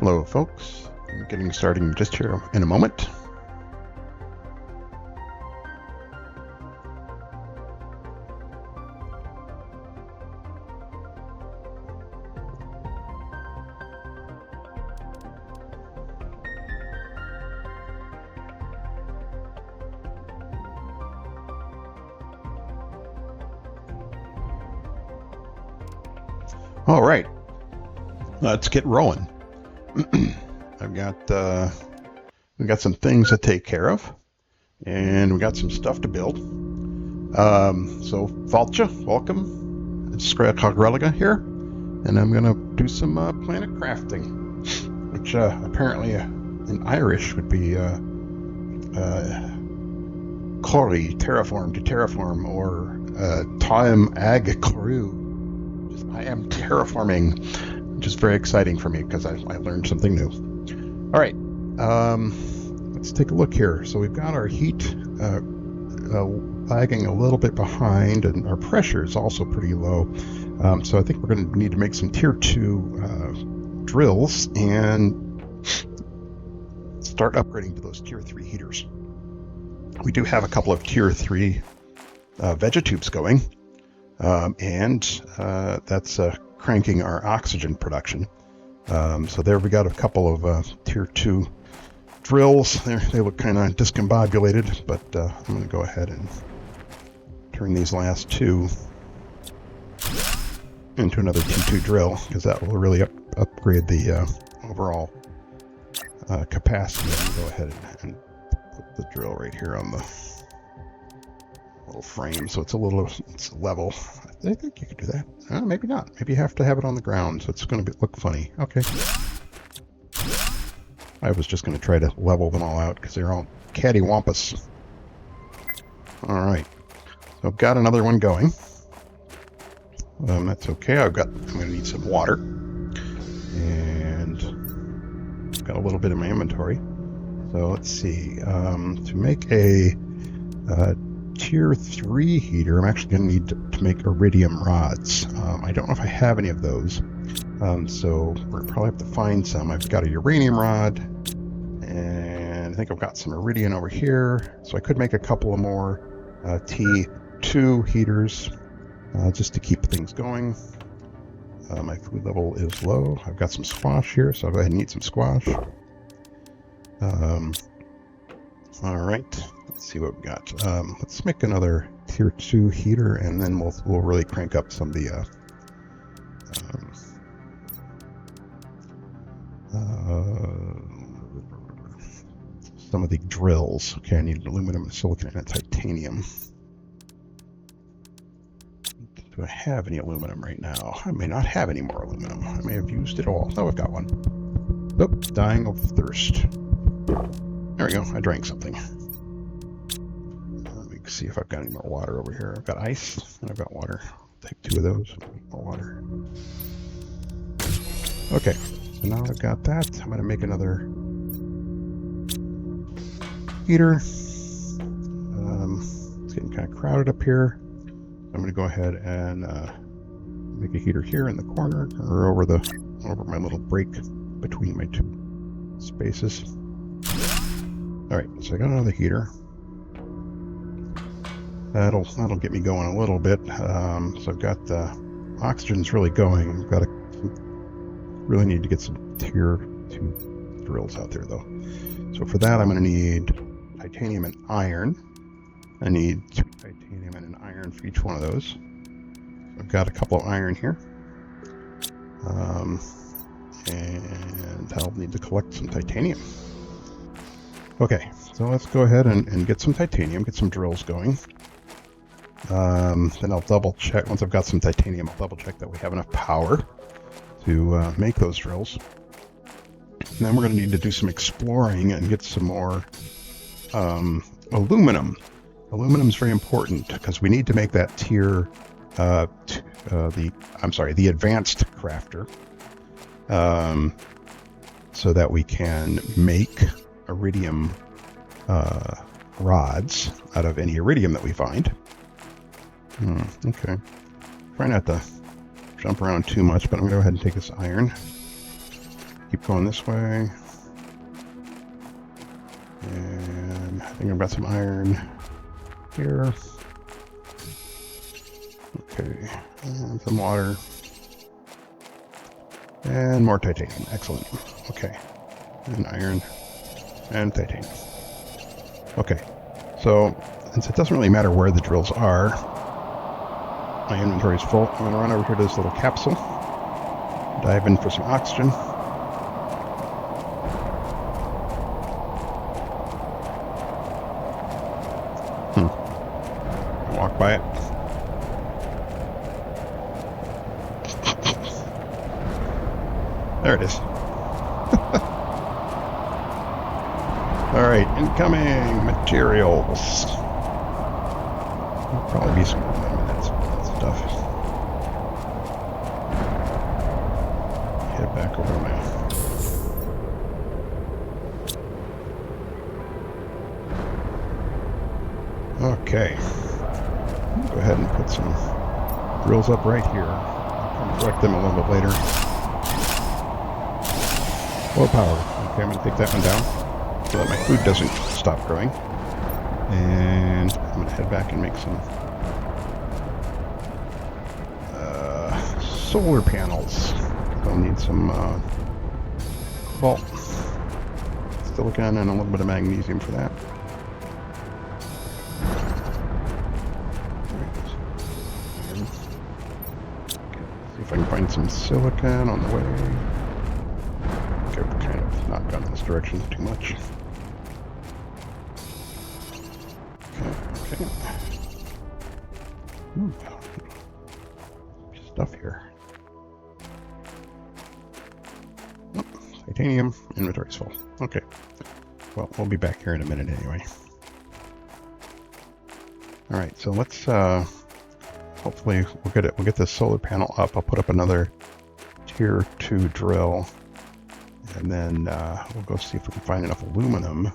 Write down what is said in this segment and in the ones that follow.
Hello, folks. I'm getting started just here in a moment. All right, let's get rolling. I've got we got some things to take care of, and we got some stuff to build. So Valcha, welcome. It's Religa here, and I'm gonna do some planet crafting, which apparently in Irish would be Cori, terraform to terraform, or Time Ag Coru. I am terraforming, which is very exciting for me because I learned something new. All right, let's take a look here. So we've got our heat lagging a little bit behind, and our pressure is also pretty low. So I think we're going to need to make some tier 2 drills and start upgrading to those tier 3 heaters. We do have a couple of tier 3 vegetubes going. And that's cranking our oxygen production. So there we got a couple of tier 2 drills. They look kind of discombobulated, but I'm going to go ahead and turn these last two into another T2 drill, because that will really upgrade the overall capacity. I'm going to go ahead and put the drill right here on the little frame, so it's level. I think you could do that. Maybe not. Maybe you have to have it on the ground, so it's going to look funny. Okay. I was just going to try to level them all out because they're all cattywampus. All right. So I've got another one going. That's okay. I'm going to need some water, and I've got a little bit in my inventory. So let's see. To make a tier 3 heater, I'm actually going to need to make iridium rods. I don't know if I have any of those, so we're going to probably have to find some. I've got a uranium rod, and I think I've got some iridium over here, so I could make a couple of more T2 heaters just to keep things going. My food level is low. I've got some squash here, so I'll go ahead and eat some squash. All right, let's see what we got. Let's make another tier 2 heater, and then we'll really crank up some of the drills. Okay, I need aluminum, silicon, and titanium. Do I have any aluminum right now? I may not have any more aluminum. I may have used it all. Oh, I've got one. Nope, dying of thirst. There we go, I drank something. Let me see if I've got any more water over here. I've got ice, and I've got water. I'll take 2 of those. More water. Okay, so now I've got that. I'm going to make another heater. It's getting kind of crowded up here. I'm going to go ahead and make a heater here in the corner, or over my little break between my 2 spaces. All right, so I got another heater. That'll get me going a little bit. So I've got the oxygen's really going. I've got really need to get some tier 2 drills out there though. So for that, I'm going to need titanium and iron. I need 2 titanium and an iron for each one of those. I've got a couple of iron here. And I'll need to collect some titanium. Okay, so let's go ahead and get some titanium, get some drills going. Then I'll double check, once I've got some titanium, I'll double check that we have enough power to make those drills. And then we're going to need to do some exploring and get some more aluminum. Aluminum is very important because we need to make that tier, the advanced crafter, so that we can make iridium rods out of any iridium that we find. Okay. Try not to jump around too much, but I'm going to go ahead and take this iron. keep going this way. And I think I've got some iron here. Okay, and some water. And more titanium. Excellent. Okay. And iron. And titanium. Okay. So, since it doesn't really matter where the drills are, my inventory is full. I'm going to run over here to this little capsule. Dive in for some oxygen. Walk by it. There it is. Alright, incoming materials. There'll probably be some that stuff. Head back over now. Okay. Go ahead and put some drills up right here. I'll collect them a little bit later. Low power. Okay, I'm going to take that one down so that my food doesn't stop growing. And I'm going to head back and make some solar panels. I'll need some cobalt, silicon, and a little bit of magnesium for that. See if I can find some silicon on the way. I've kind of not gone in this direction too much. Okay. Stuff here. Oh, titanium. Inventory's full. Okay. Well, we'll be back here in a minute anyway. Alright, so let's hopefully we'll get this solar panel up. I'll put up another tier 2 drill. And then we'll go see if we can find enough aluminum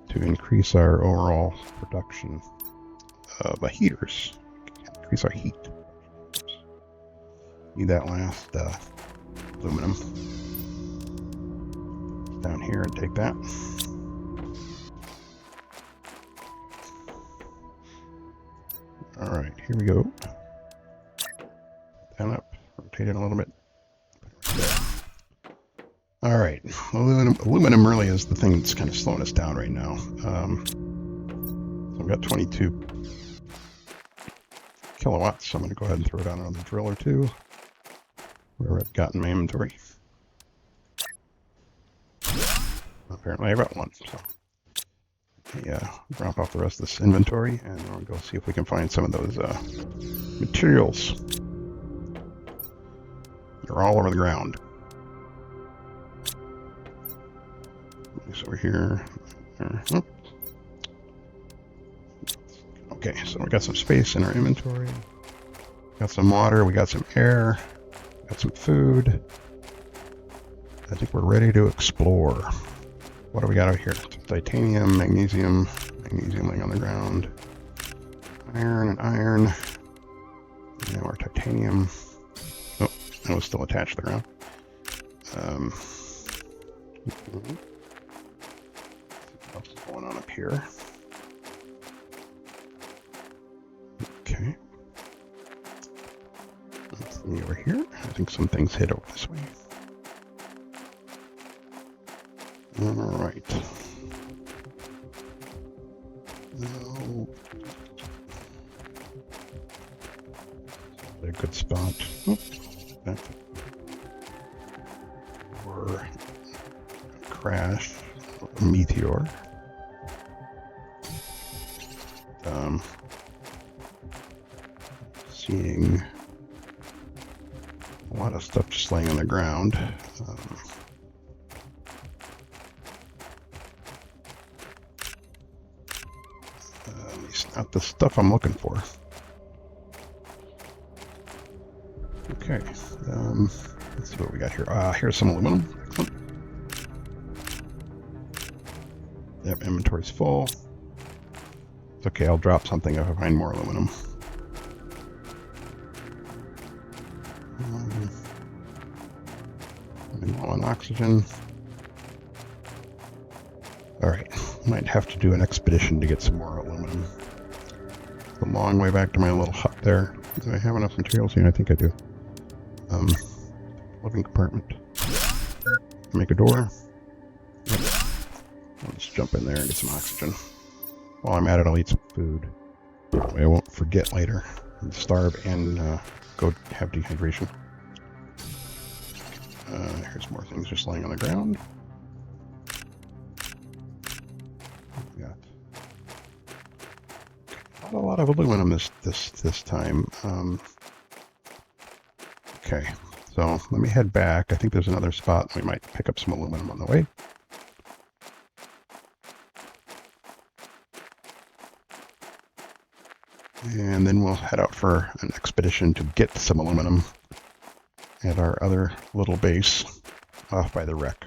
to increase our overall production of heaters. Increase our heat. Need that last aluminum. Down here and take that. Alright, here we go. Down up, rotate it a little bit. Alright, aluminum really is the thing that's kind of slowing us down right now. So we've got 22 kilowatts, so I'm going to go ahead and throw down another drill or two where I've gotten my inventory. Apparently I got one, so drop off the rest of this inventory and we'll go see if we can find some of those materials. They're all over the ground. Over here. Okay, so we got some space in our inventory. Got some water, we got some air, got some food. I think we're ready to explore. What do we got out here? Titanium, magnesium laying on the ground. Iron and iron. And now our titanium. Oh, that was still attached to the ground. What's going on up here? Okay. Let's see over here. I think some things hit over this way. Alright. No. A good spot. Back. Or crash. A meteor. Seeing a lot of stuff just laying on the ground. At least not the stuff I'm looking for. Okay, let's see what we got here. Here's some aluminum. Excellent. Yep, inventory's full. It's okay, I'll drop something if I find more aluminum. And Low on oxygen. Alright, might have to do an expedition to get some more aluminum. It's a long way back to my little hut there. Do I have enough materials here? I think I do. Living compartment. Make a door. Yep. I'll just jump in there and get some oxygen. While I'm at it, I'll eat some food. That way I won't forget later. And starve and go have dehydration. Here's more things just laying on the ground. Yeah. Not a lot of aluminum this time. Okay, so let me head back. I think there's another spot. We might pick up some aluminum on the way. And then we'll head out for an expedition to get some aluminum at our other little base off by the wreck.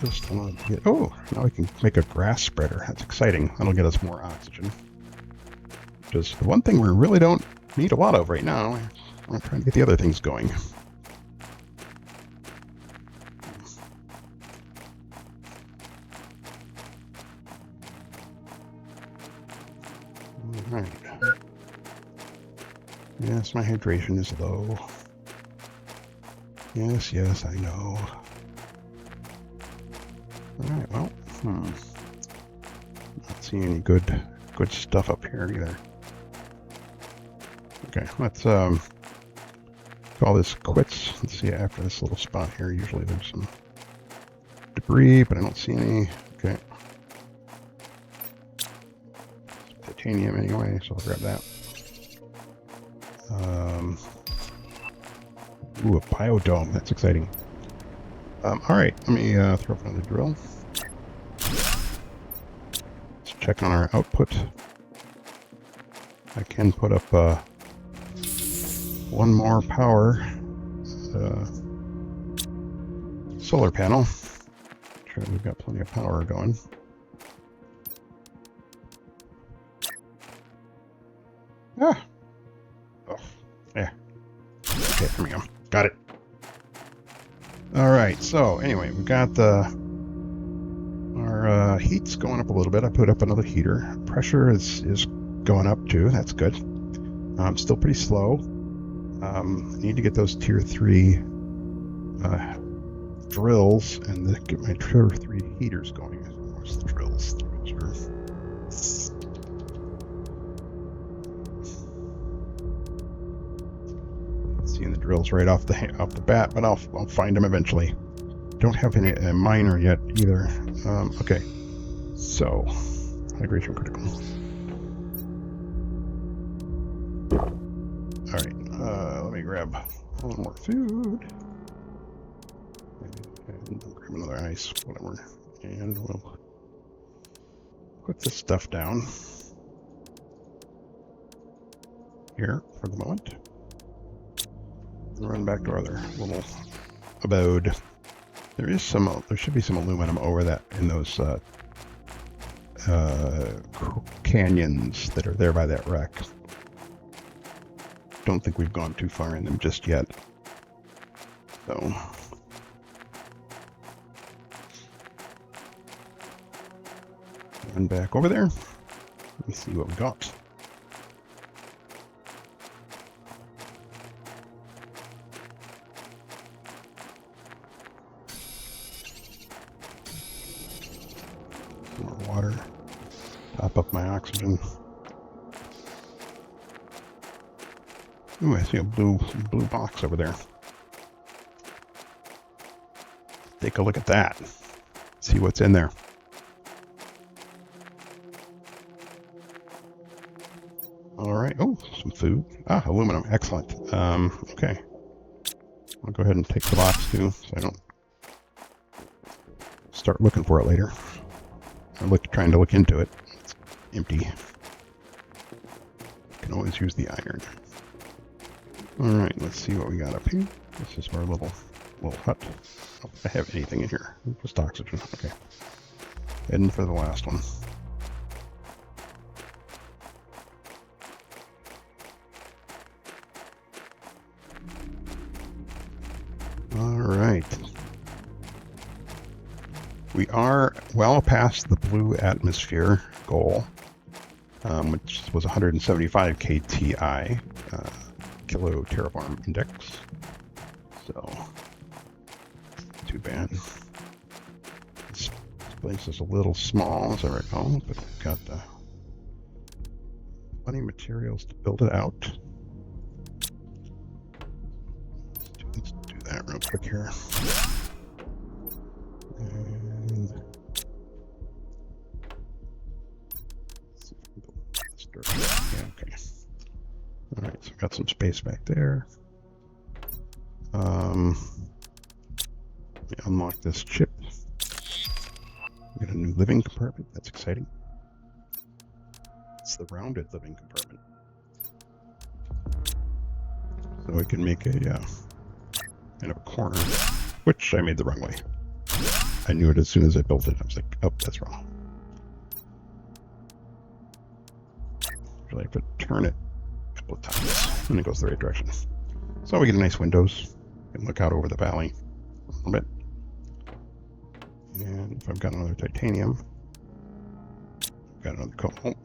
Just want to get, oh, now we can make a grass spreader. That's exciting. That'll get us more oxygen. Just the one thing we really don't need a lot of right now. I'm trying to get the other things going. Alright. Yes, my hydration is low. Yes, yes, I know. Alright, well, not seeing any good stuff up here either. Okay, let's call this quits. Let's see, after this little spot here, usually there's some debris, but I don't see any. Okay. Titanium anyway, so I'll grab that. Ooh, a biodome. That's exciting. Alright, let me throw up another drill. Let's check on our output. I can put up one more power solar panel. Sure, we've got plenty of power going. Ah! Oh, yeah. Okay, there we go. Got it. Alright, so anyway, we've got our heat's going up a little bit. I put up another heater. Pressure is going up too. That's good. Still pretty slow. Need to get those tier 3 drills and get my tier 3 heaters going. Where's the drills? Seeing the drills right off the bat, but I'll find them eventually. Don't have any miner yet either. Okay, so hydration critical. All right, let me grab a little more food and grab another ice, whatever, and we'll put this stuff down here for the moment. Run back to our other little abode. There should be some aluminum over that in those canyons that are there by that wreck. Don't think we've gone too far in them just yet. So run back over there. Let me see what we got. More water. Top up my oxygen. Ooh, I see a blue box over there. Take a look at that. See what's in there. All right. Oh, some food. Ah, aluminum. Excellent. Okay. I'll go ahead and take the box too, so I don't start looking for it later. I'm trying to look into it. It's empty. Can always use the iron. All right. Let's see what we got up here. This is our little hut. Oh, I have anything in here? Just oxygen. Okay. Heading for the last one. All right. We are well past the blue atmosphere goal, which was 175 kTi, kilo terraform index. So, too bad. This place is a little small, as I recall, but we've got plenty of materials to build it out. Let's do that real quick here. And yeah, okay. All right, so I've got some space back there. We unlock this chip. We got a new living compartment. That's exciting. It's the rounded living compartment. So we can make a kind of a corner, which I made the wrong way. I knew it as soon as I built it. I was like, oh, that's wrong. So I have to turn it a couple of times, and it goes the right direction. So we get nice windows. We can look out over the valley a little bit. And if I've got another titanium, I've got another cobalt.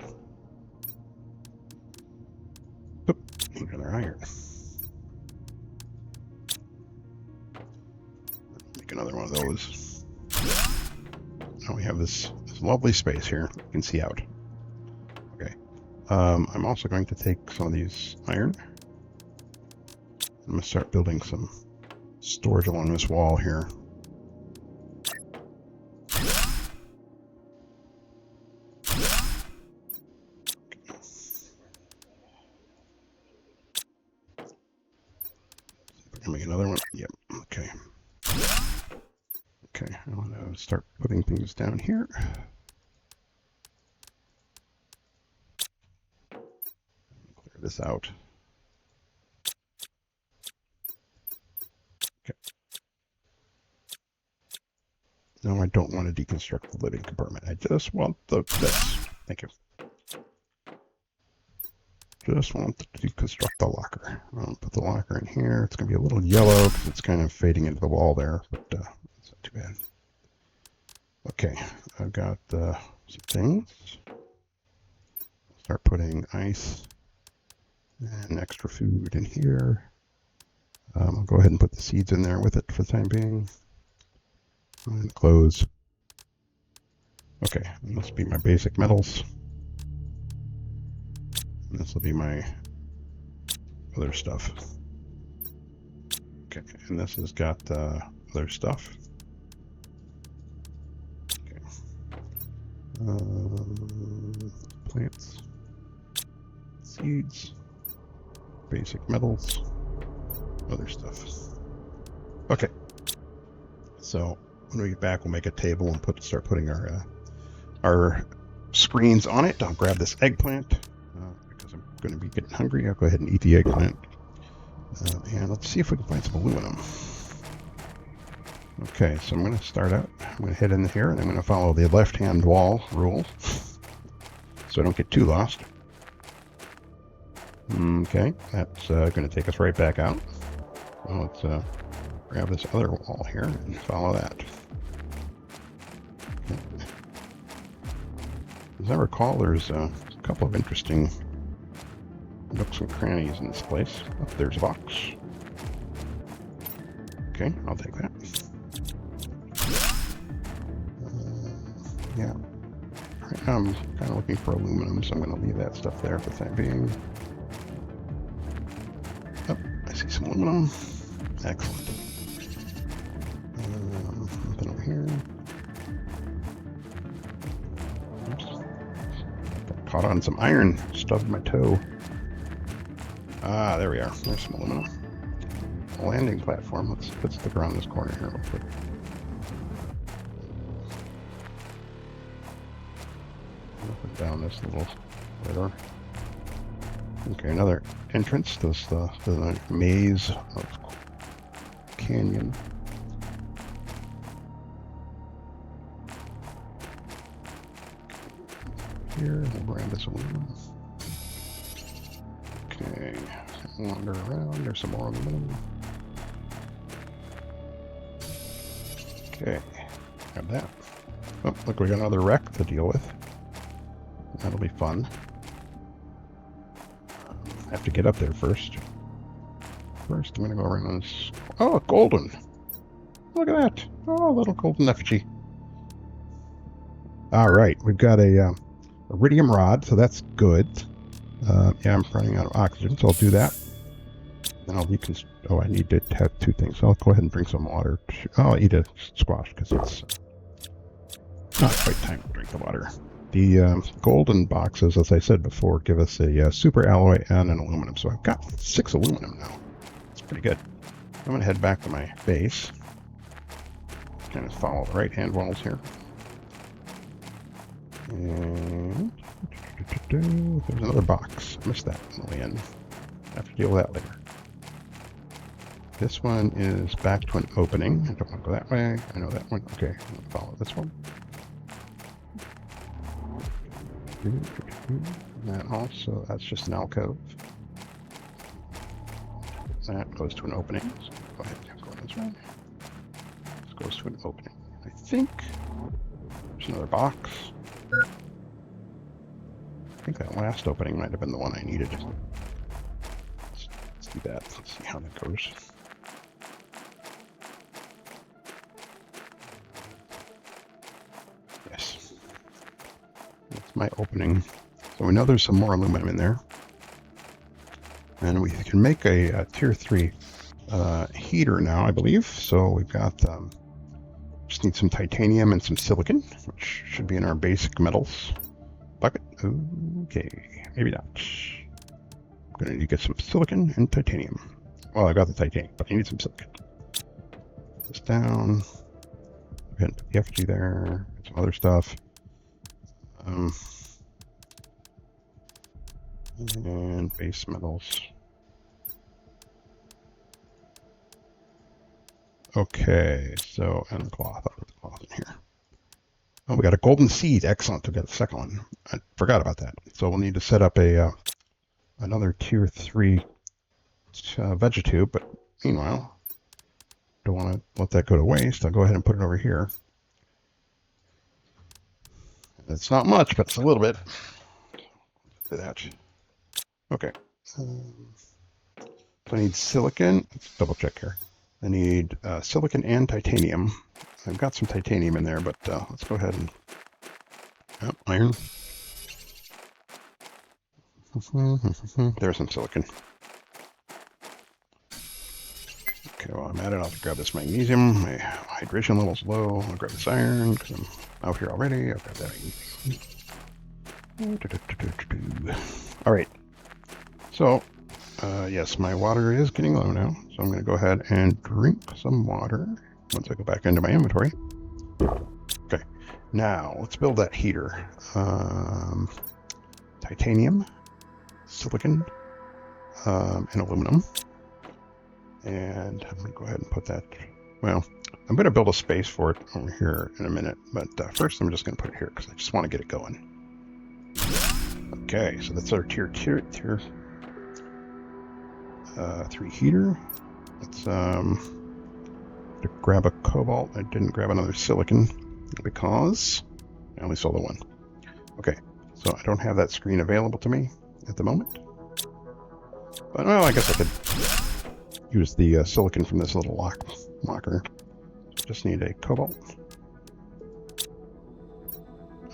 Oop, another iron. Make another one of those. Now we have this lovely space here. You can see out. Okay. I'm also going to take some of these iron. I'm going to start building some storage along this wall here. Make another one. Yep. Okay. Okay. I want to start putting things down here. Clear this out. Okay. No, I don't want to deconstruct the living compartment. I just want this. Thank you. Just want to deconstruct the locker. I'll put the locker in here. It's going to be a little yellow because it's kind of fading into the wall there, but it's not too bad. Okay, I've got some things. Start putting ice and extra food in here. I'll go ahead and put the seeds in there with it for the time being. And close. Okay, this will be my basic metals. This will be my other stuff. Okay, and this has got other stuff. Okay. Plants, seeds, basic metals, other stuff. Okay. So when we get back, we'll make a table and start putting our screens on it. I'll grab this eggplant. Because I'm going to be getting hungry, I'll go ahead and eat the eggplant. And let's see if we can find some aluminum. Okay, so I'm going to start out. I'm going to head in here, and I'm going to follow the left-hand wall rule, so I don't get too lost. Okay, that's going to take us right back out. So let's grab this other wall here and follow that. Okay. As I recall, there's a couple of interesting nooks and crannies in this place. Oh, there's a box. Okay, I'll take that. Yeah. Right now I'm kind of looking for aluminum, so I'm going to leave that stuff there for the time being. Oh, I see some aluminum. Excellent. Nothing over here. Oops. Got caught on some iron. Stubbed my toe. Ah, there we are. There's some aluminum. A landing platform. Let's stick around this corner here real quick. Put down this little corridor. Okay, another entrance to the maze of canyon. Here, we'll grab this aluminum. Okay, wander around. There's some more aluminum. Okay, got that. Oh, look, we got another wreck to deal with. That'll be fun. I have to get up there first. First, I'm going to go around this. Oh, golden! Look at that! Oh, little golden effigy. All right, we've got a iridium rod, so that's good. Yeah, I'm running out of oxygen, so I'll do that. Then I'll reconstruct. Oh, I need to have two things. So I'll go ahead and drink some water. Oh, I'll eat a squash because it's not quite time to drink the water. The golden boxes, as I said before, give us a super alloy and an aluminum. So I've got 6 aluminum now. It's pretty good. I'm going to head back to my base. Kind of follow the right-hand walls here. And there's another box. I missed that in the end. I have to deal with that later. This one is back to an opening. I don't want to go that way. I know that one. Okay, I'm going to follow this one. That also, that's just an alcove. That goes to an opening. So go ahead and go this way. This goes to an opening. I think there's another box. I think that last opening might have been the one I needed. Let's do that. Let's see how that goes. Yes. That's my opening. So we know there's some more aluminum in there. And we can make a tier 3 heater now, I believe. So we've got, just need some titanium and some silicon, which should be in our basic metals bucket. Okay, maybe not. I'm going to need to get some silicon and titanium. Well, I got the titanium, but I need some silicon. Put this down. Go ahead and put the effigy there. Some other stuff. And base metals. Okay, so, and the cloth. I'll put the cloth in here. Oh, we got a golden seed. Excellent. We got the second one. I forgot about that. So we'll need to set up a another tier 3 vegetube, but meanwhile, don't want to let that go to waste. I'll go ahead and put it over here. It's not much, but it's a little bit. Do that. Okay. So I need silicon. Let's double check here. I need silicon and titanium. I've got some titanium in there, but let's go ahead and... Oh, iron. There's some silicon. Okay, while I'm at it, I'll grab this magnesium. My hydration level's low. I'll grab this iron because I'm out here already. I'll grab that magnesium. All right. So, yes, my water is getting low now. So I'm going to go ahead and drink some water once I go back into my inventory. Okay. Now, let's build that heater. Titanium, silicon, and aluminum. And I'm going to go ahead and put that, well, I'm going to build a space for it over here in a minute, but first I'm just going to put it here because I just want to get it going. Okay, so that's our tier 3 heater. Let's grab a cobalt. I didn't grab another silicon because I only sold the one. Okay, so I don't have that screen available to me at the moment. But, well, I guess I could use the silicon from this little locker. Just need a cobalt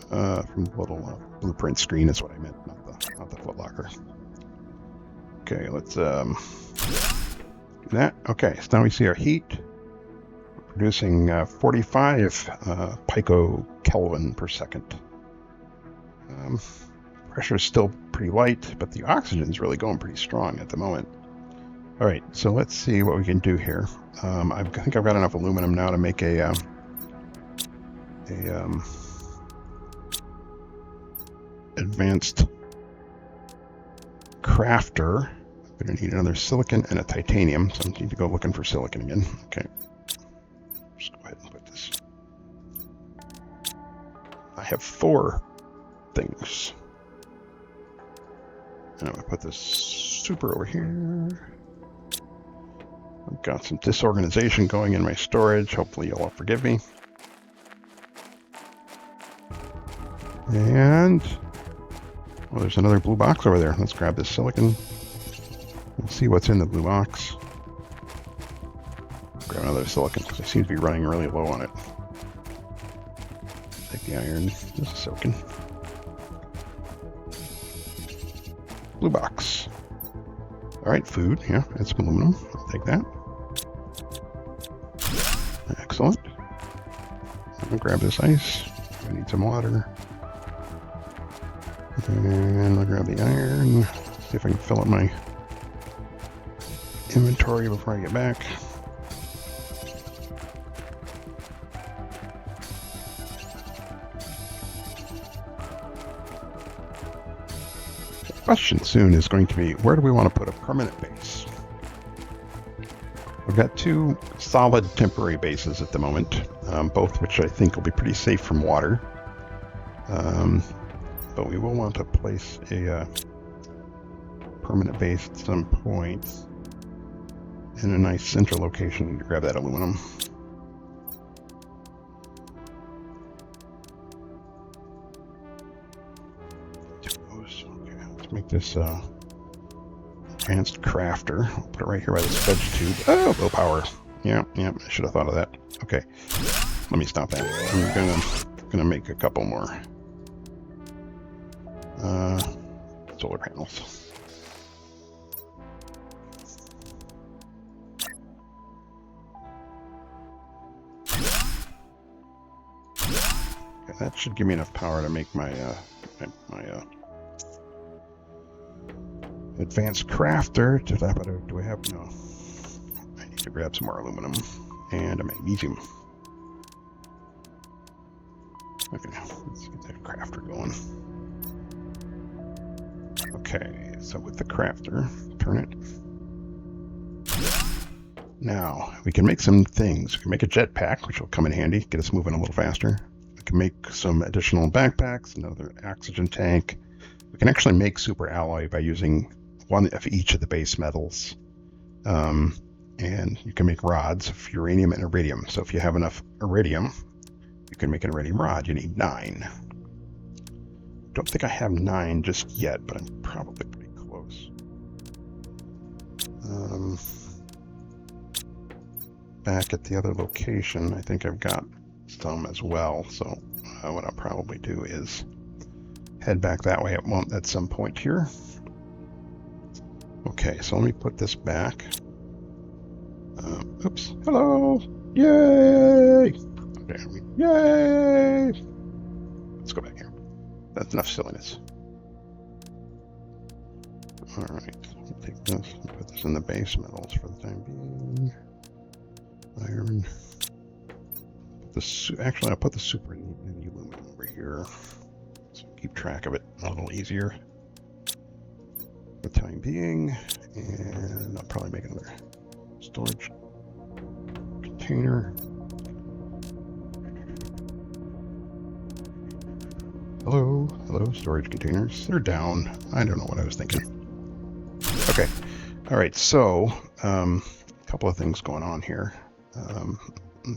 from the little blueprint screen is what I meant, not the foot locker. Okay, let's do that. Okay, so now we see our heat. We're producing 45 picokelvin per second. Pressure is still pretty light, but the oxygen is really going pretty strong at the moment. All right, so let's see what we can do here. I think I've got enough aluminum now to make a advanced crafter. I'm going to need another silicon and a titanium, so I need to go looking for silicon again. Okay, just go ahead and put this. I have 4 things. And I'm going to put this super over here. I've got some disorganization going in my storage. Hopefully you'll all forgive me. And well, there's another blue box over there. Let's grab this silicon. We'll see what's in the blue box. Grab another silicon because I seem to be running really low on it. Take the iron. This is silicon. Blue box. All right, food. Yeah, that's aluminum. I'll take that. Excellent. I'm gonna grab this ice. I need some water. And I'll grab the iron. See if I can fill up my inventory before I get back. The question soon is going to be, where do we want to put a permanent base? We've got two solid temporary bases at the moment, both which I think will be pretty safe from water. But we will want to place a permanent base at some point in a nice central location to grab that aluminum. Okay, let's make this advanced crafter. I'll put it right here by this veg tube. Oh, low power. Yeah, I should have thought of that. Okay, let me stop that. I'm gonna make a couple more solar panels. Okay, that should give me enough power to make my advanced crafter. Do I have no? I need to grab some more aluminum and a magnesium. Okay, let's get that crafter going. Okay, so with the crafter, turn it. Now, we can make some things. We can make a jetpack, which will come in handy, get us moving a little faster. We can make some additional backpacks, another oxygen tank. We can actually make super alloy by using one of each of the base metals. And you can make rods of uranium and iridium. So if you have enough iridium, you can make an iridium rod. You need 9. Don't think I have 9 just yet, but I'm probably pretty close. Back at the other location, I think I've got some as well. So what I'll probably do is head back that way at some point here. Okay, so let me put this back. Oops. Hello. Yay. Okay. Yay. Let's go back here. That's enough silliness. All right. I'll take this and put this in the base metals for the time being. Iron. Actually, I'll put the super in the aluminum over here. So keep track of it a little easier for the time being. And I'll probably make another storage container. Hello, storage containers. They're down. I don't know what I was thinking. Okay, all right. So a couple of things going on here.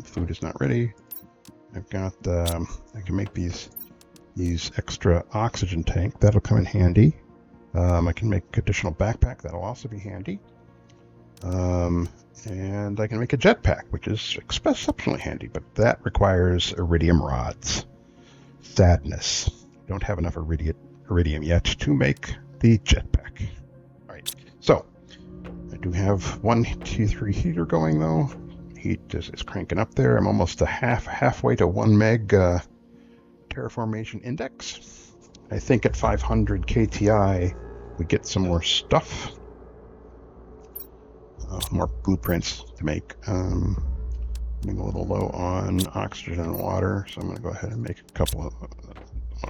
Food is not ready. I've got. I can make these extra oxygen tank. That'll come in handy. I can make additional backpack. That'll also be handy. And I can make a jetpack, which is exceptionally handy, but that requires iridium rods. Sadness. I don't have enough iridium yet to make the jetpack. All right, so I do have 1 T3 heater going though. Heat is cranking up there. I'm almost halfway to 1 meg terraformation index. I think at 500 KTI we get some more stuff, more blueprints to make. I'm a little low on oxygen and water, so I'm going to go ahead and make a couple of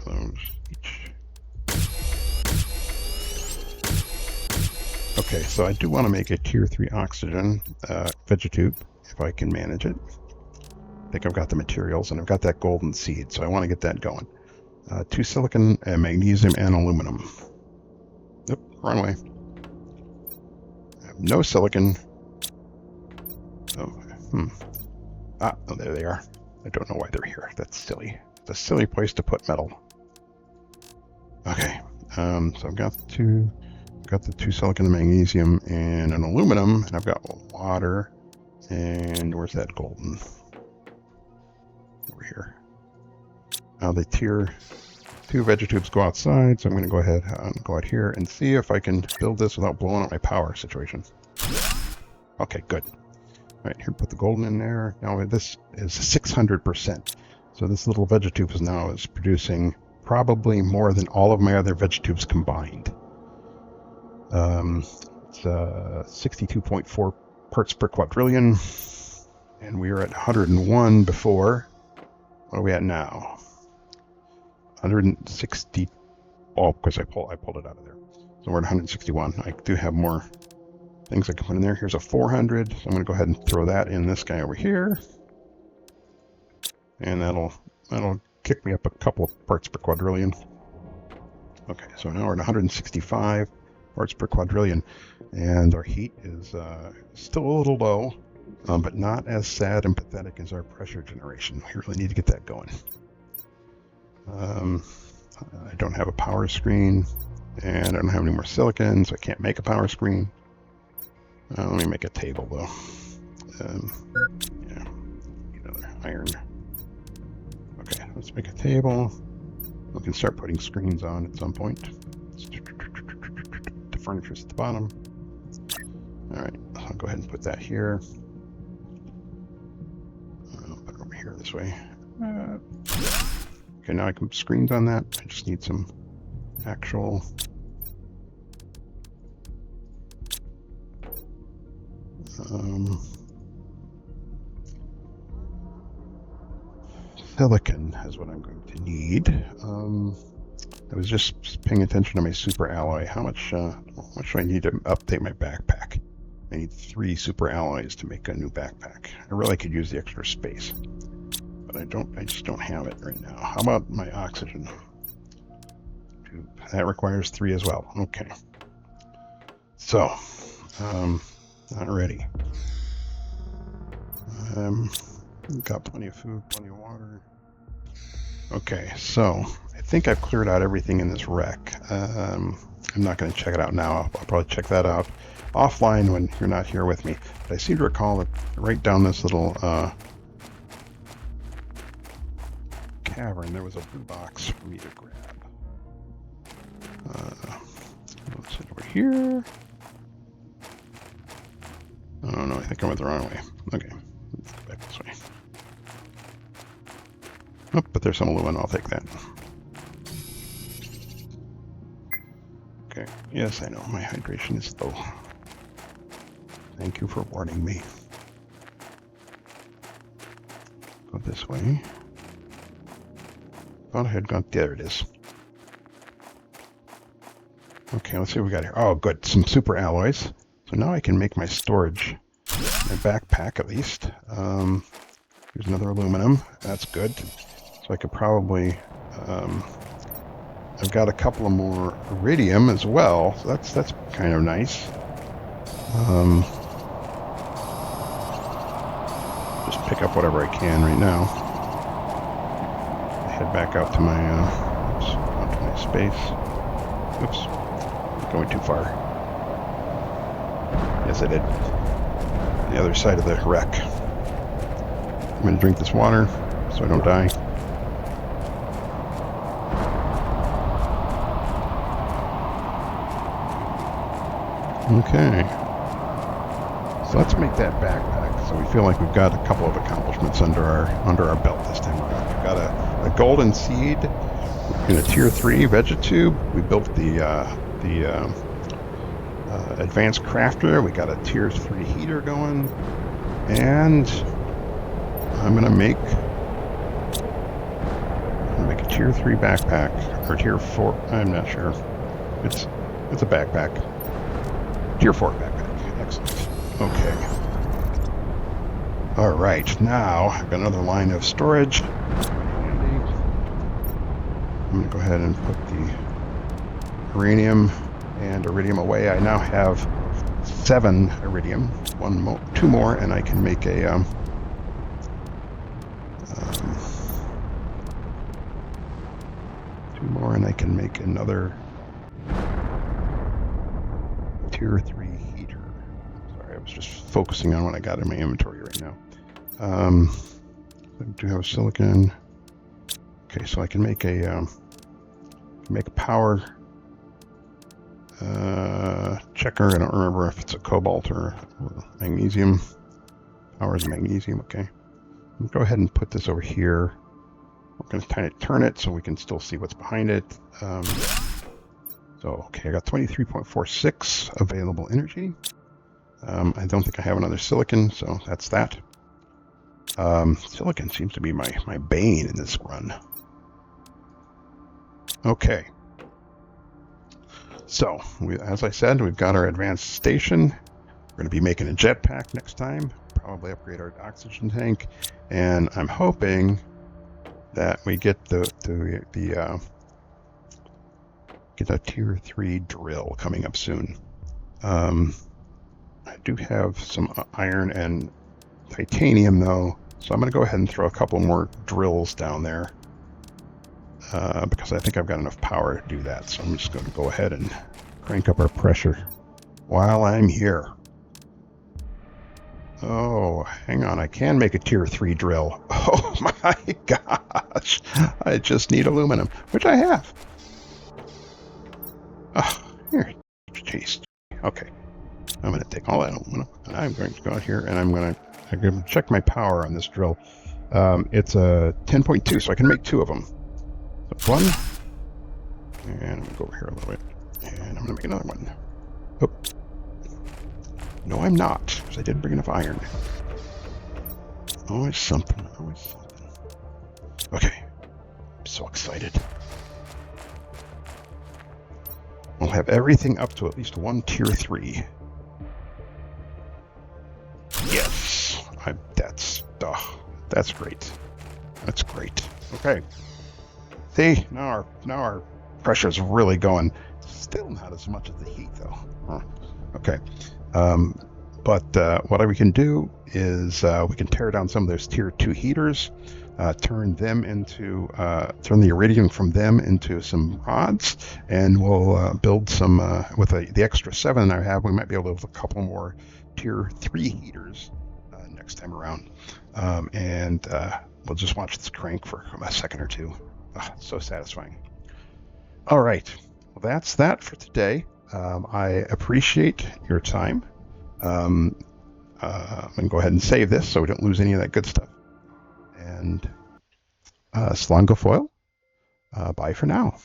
those each. Okay, so I do want to make a tier 3 oxygen vegetube if I can manage it. I think I've got the materials and I've got that golden seed, so I want to get that going. 2 silicon, and magnesium, and aluminum. Nope, wrong way. I have no silicon, Oh, Ah, oh, there they are. I don't know why they're here. That's silly. It's a silly place to put metal. Okay, so I've got the two silicon and magnesium and an aluminum, and I've got water. And where's that golden? Over here. Now the tier 2 vegetubes go outside, so I'm going to go ahead and go out here and see if I can build this without blowing up my power situation. Okay, good. All right, here, put the golden in there. Now this is 600%. So this little vegetube now is producing probably more than all of my other vegetubes combined. It's 62.4 parts per quadrillion, and we were at 101 before. What are we at now? 160. Oh, because I pulled it out of there. So we're at 161. I do have more things I can put in there. Here's a 400. So I'm going to go ahead and throw that in this guy over here, and that'll kick me up a couple of parts per quadrillion. Okay, so now we're at 165 parts per quadrillion, and our heat is still a little low, but not as sad and pathetic as our pressure generation. We really need to get that going. I don't have a power screen, and I don't have any more silicon, so I can't make a power screen. Let me make a table, though. Yeah, another iron. Okay, let's make a table. We can start putting screens on at some point. The furniture's at the bottom. All right, I'll go ahead and put that here. I'll put it over here this way. Okay, now I can put screens on that. I just need some actual silicon is what I'm going to need. I was just paying attention to my super alloy. How much do I need to update my backpack? I need 3 super alloys to make a new backpack. I really could use the extra space, but I just don't have it right now. How about my oxygen tube? That requires 3 as well. Okay. So, not ready. Got plenty of food, plenty of water. Okay, so I think I've cleared out everything in this wreck. I'm not going to check it out now. I'll probably check that out offline when you're not here with me. But I seem to recall that right down this little cavern, there was a blue box for me to grab. Let's head over here. Oh no, I think I went the wrong way. Okay, let's go back this way. Oh, but there's some aluminum. I'll take that. Okay, yes, I know. My hydration is low. Thank you for warning me. Go this way. Thought I had gone. There it is. Okay, let's see what we got here. Oh, good. Some super alloys. So now I can make my storage, my backpack at least. Here's another aluminum. That's good. So I could probably, I've got a couple of more iridium as well. So that's kind of nice. Just pick up whatever I can right now. Head back out to my, onto my space. Oops, going too far. Yes, I did. The other side of the wreck. I'm going to drink this water so I don't die. Okay. So let's make that backpack so we feel like we've got a couple of accomplishments under our belt this time around. We've got a golden seed in a tier 3 vegetube. We built the advanced crafter. We got a tier 3 heater going, and I'm gonna make a tier 3 backpack, or tier 4. I'm not sure. It's a backpack. Tier 4 backpack. Excellent. Okay. All right. Now I've got another line of storage. I'm gonna go ahead and put the uranium and iridium away. I now have 7 iridium. Two more, and I can make a two more, and I can make another tier 3 heater. Sorry, I was just focusing on what I got in my inventory right now. I do have silicon. Okay, so I can make a power checker. I don't remember if it's a cobalt or magnesium. Power is magnesium. Okay, I'll go ahead and put this over here. We're going to kind of turn it so we can still see what's behind it. Okay, I got 23.46 available energy. I don't think I have another silicon, so that's that. Silicon seems to be my bane in this run. Okay. So, as I said, we've got our advanced station. We're going to be making a jetpack next time. Probably upgrade our oxygen tank. And I'm hoping that we get get a tier 3 drill coming up soon. I do have some iron and titanium though, so I'm going to go ahead and throw a couple more drills down there because I think I've got enough power to do that. So I'm just going to go ahead and crank up our pressure while I'm here. Oh, hang on, I can make a tier 3 drill. Oh my gosh, I just need aluminum, which I have. Oh, here, jeez. Okay, I'm going to take all that aluminum, and I'm going to go out here, and I'm going to check my power on this drill. It's a 10.2, so I can make 2 of them. So 1, and I'm going to go over here a little bit, and I'm going to make another one. Oh. No, I'm not, because I didn't bring enough iron. Always something, always something. Okay, I'm so excited. We'll have everything up to at least 1 tier 3. Yes, that's great. That's great. Okay. See, now our pressure's really going. Still not as much as the heat though. Huh. Okay. But what we can do is we can tear down some of those tier 2 heaters, turn the iridium from them into some rods, and we'll build some with the extra 7 I have. We might be able to build a couple more tier 3 heaters next time around, and we'll just watch this crank for a second or two. So satisfying. All right, well, that's that for today. I appreciate your time. I'm going to go ahead and save this so we don't lose any of that good stuff. And Slongofoil, bye for now.